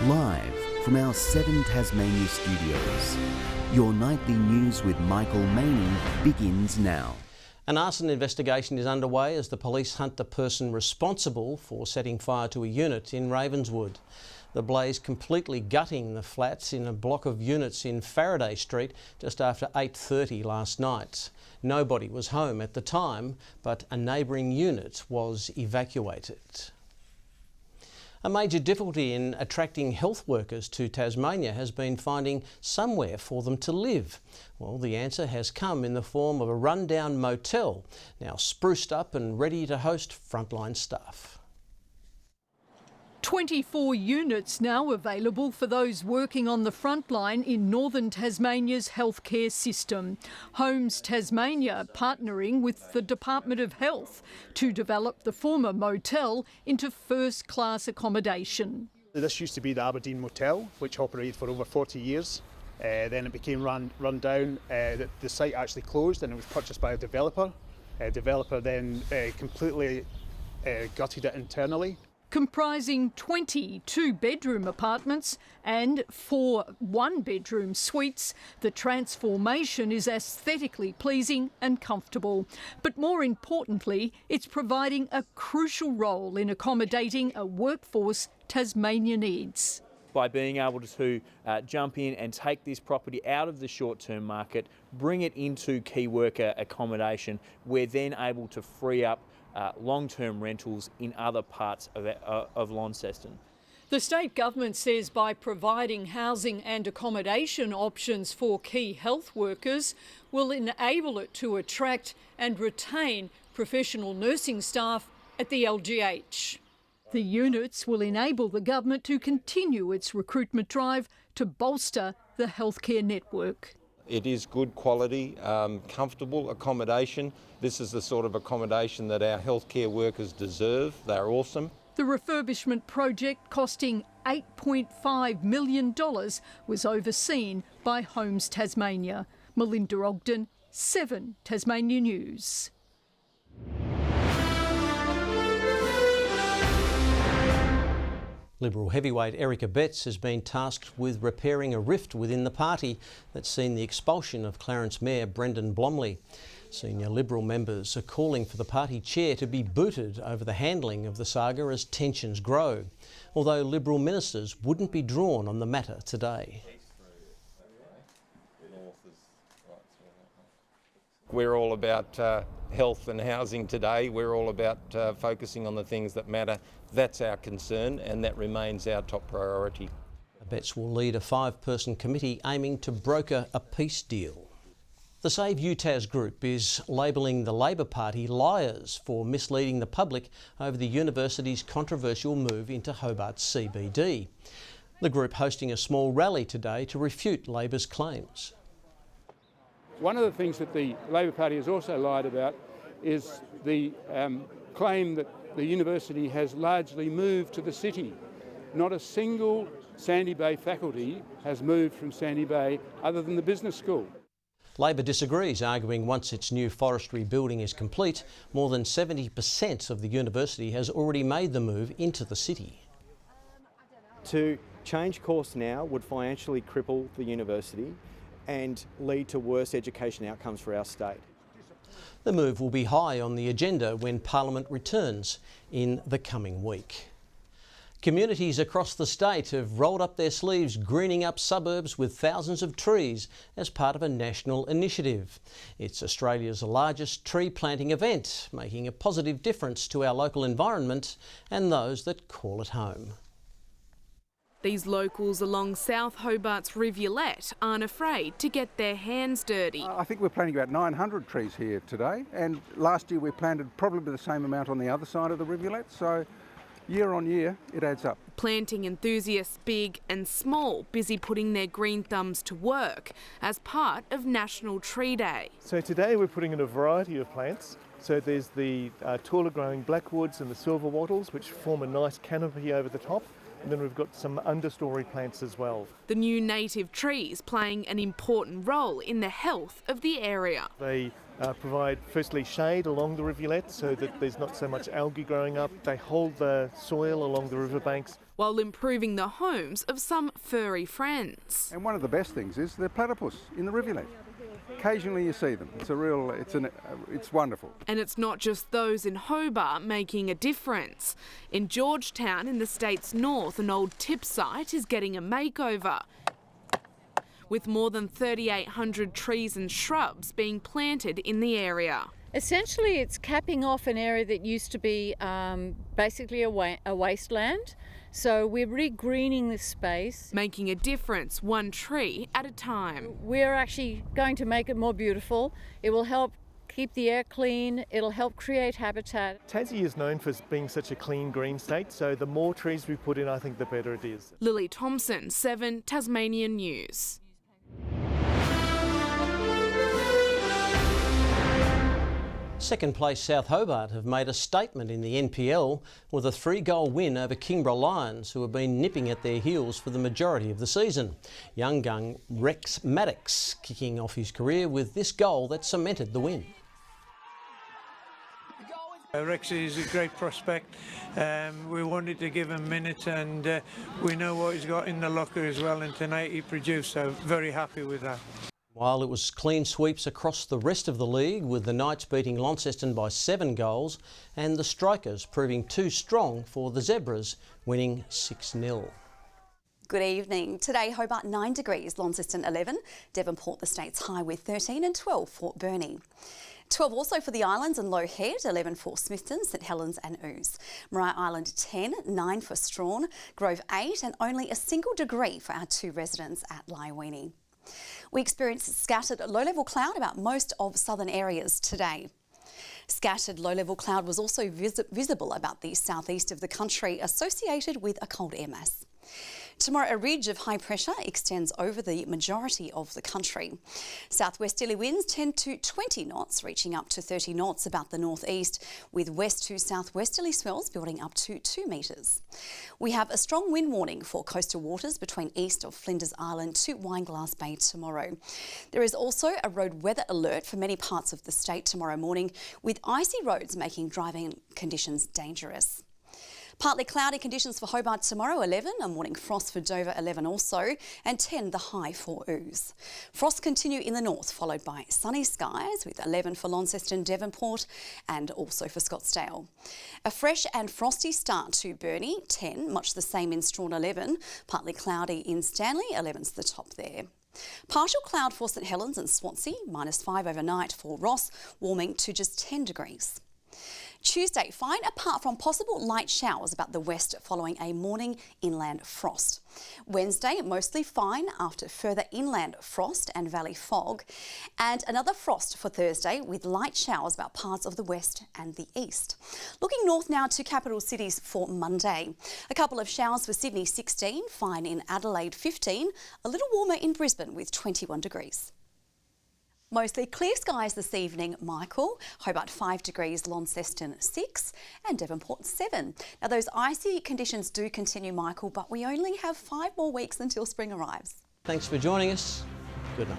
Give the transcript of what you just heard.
Live from our 7 Tasmania studios, your nightly news with Michael Maney begins now. An arson investigation is underway as the police hunt the person responsible for setting fire to a unit in Ravenswood. The blaze completely gutting the flats in a block of units in Faraday Street just after 8:30 last night. Nobody was home at the time, but a neighbouring unit was evacuated. A major difficulty in attracting health workers to Tasmania has been finding somewhere for them to live. Well, the answer has come in the form of a rundown motel, now spruced up and ready to host frontline staff. 24 units now available for those working on the front line in northern Tasmania's healthcare system. Homes Tasmania partnering with the Department of Health to develop the former motel into first-class accommodation. This used to be the Aberdeen Motel, which operated for over 40 years. Then it became run down. The site actually closed and it was purchased by a developer. A developer then completely gutted it internally. Comprising 20 two-bedroom apartments and 4 one-bedroom suites, the transformation is aesthetically pleasing and comfortable. But more importantly, it's providing a crucial role in accommodating a workforce Tasmania needs. By being able to jump in and take this property out of the short-term market, bring it into key worker accommodation, we're then able to free up long-term rentals in other parts of Launceston. The state government says by providing housing and accommodation options for key health workers will enable it to attract and retain professional nursing staff at the LGH. The units will enable the government to continue its recruitment drive to bolster the healthcare network. It is good quality, comfortable accommodation. This is the sort of accommodation that our healthcare workers deserve. They're awesome. The refurbishment project, costing $8.5 million, was overseen by Homes Tasmania. Melinda Ogden, 7 Tasmania News. Liberal heavyweight Erica Betts has been tasked with repairing a rift within the party that's seen the expulsion of Clarence Mayor Brendan Blomley. Senior Liberal members are calling for the party chair to be booted over the handling of the saga as tensions grow, although Liberal ministers wouldn't be drawn on the matter today. We're all about health and housing today. We're all about focusing on the things that matter. That's our concern and that remains our top priority. Betts will lead a 5-person committee aiming to broker a peace deal. The Save UTAS group is labelling the Labor Party liars for misleading the public over the university's controversial move into Hobart's CBD. The group hosting a small rally today to refute Labor's claims. One of the things that the Labor Party has also lied about is the claim that the university has largely moved to the city. Not a single Sandy Bay faculty has moved from Sandy Bay other than the business school. Labor disagrees, arguing once its new forestry building is complete, more than 70% of the university has already made the move into the city. To change course now would financially cripple the university and lead to worse education outcomes for our state. The move will be high on the agenda when Parliament returns in the coming week. Communities across the state have rolled up their sleeves greening up suburbs with thousands of trees as part of a national initiative. It's Australia's largest tree planting event, making a positive difference to our local environment and those that call it home. These locals along South Hobart's Rivulet aren't afraid to get their hands dirty. I think we're planting about 900 trees here today, and last year we planted probably the same amount on the other side of the rivulet, so year on year it adds up. Planting enthusiasts big and small busy putting their green thumbs to work as part of National Tree Day. So today we're putting in a variety of plants. So there's the taller growing blackwoods and the silver wattles, which form a nice canopy over the top. And then we've got some understory plants as well. The new native trees playing an important role in the health of the area. They provide firstly shade along the rivulet so that there's not so much algae growing up. They hold the soil along the riverbanks. while improving the homes of some furry friends. And one of the best things is the platypus in the rivulet. Occasionally you see them. It's wonderful. And it's not just those in Hobart making a difference. In Georgetown, in the state's north, an old tip site is getting a makeover, with more than 3,800 trees and shrubs being planted in the area. Essentially, it's capping off an area that used to be basically a wasteland. So we're re-greening this space. Making a difference, one tree at a time. We're actually going to make it more beautiful. It will help keep the air clean. It'll help create habitat. Tassie is known for being such a clean green state, so the more trees we put in, I think the better it is. Lily Thompson, 7 Tasmanian News. Second place South Hobart have made a statement in the NPL with a 3-goal win over Kingborough Lions, who have been nipping at their heels for the majority of the season. Young gun Rex Maddox kicking off his career with this goal that cemented the win. Rex is a great prospect. We wanted to give him minutes, and we know what he's got in the locker as well, and tonight he produced, so very happy with that. While it was clean sweeps across the rest of the league, with the Knights beating Launceston by 7 goals and the Strikers proving too strong for the Zebras, winning 6-0. Good evening. Today, Hobart 9 degrees, Launceston 11, Devonport the state's high with 13 and 12 for Burnie. 12 also for the Islands and Low Head, 11 for Smithton, St Helens and Ouse. Maria Island 10, 9 for Strawn, Grove 8 and only a single degree for our 2 residents at Lyweenie. We experienced scattered low-level cloud about most of southern areas today. Scattered low-level cloud was also visible about the southeast of the country, associated with a cold air mass. Tomorrow, a ridge of high pressure extends over the majority of the country. Southwesterly winds 10 to 20 knots, reaching up to 30 knots about the northeast, with west to southwesterly swells building up to 2 metres. We have a strong wind warning for coastal waters between east of Flinders Island to Wineglass Bay tomorrow. There is also a road weather alert for many parts of the state tomorrow morning, with icy roads making driving conditions dangerous. Partly cloudy conditions for Hobart tomorrow, 11, a morning frost for Dover, 11 also, and 10 the high for Ouse. Frosts continue in the north, followed by sunny skies with 11 for Launceston, Devonport and also for Scottsdale. A fresh and frosty start to Burnie, 10, much the same in Strawn, 11, partly cloudy in Stanley, 11's the top there. Partial cloud for St Helens and Swansea, -5 overnight for Ross, warming to just 10 degrees. Tuesday, fine apart from possible light showers about the west following a morning inland frost. Wednesday, mostly fine after further inland frost and valley fog. And another frost for Thursday with light showers about parts of the west and the east. Looking north now to capital cities for Monday. A couple of showers for Sydney, 16, fine in Adelaide, 15, a little warmer in Brisbane with 21 degrees. Mostly clear skies this evening, Michael. Hobart 5 degrees, Launceston 6 and Devonport 7. Now those icy conditions do continue, Michael, but we only have 5 more weeks until spring arrives. Thanks for joining us. Good night.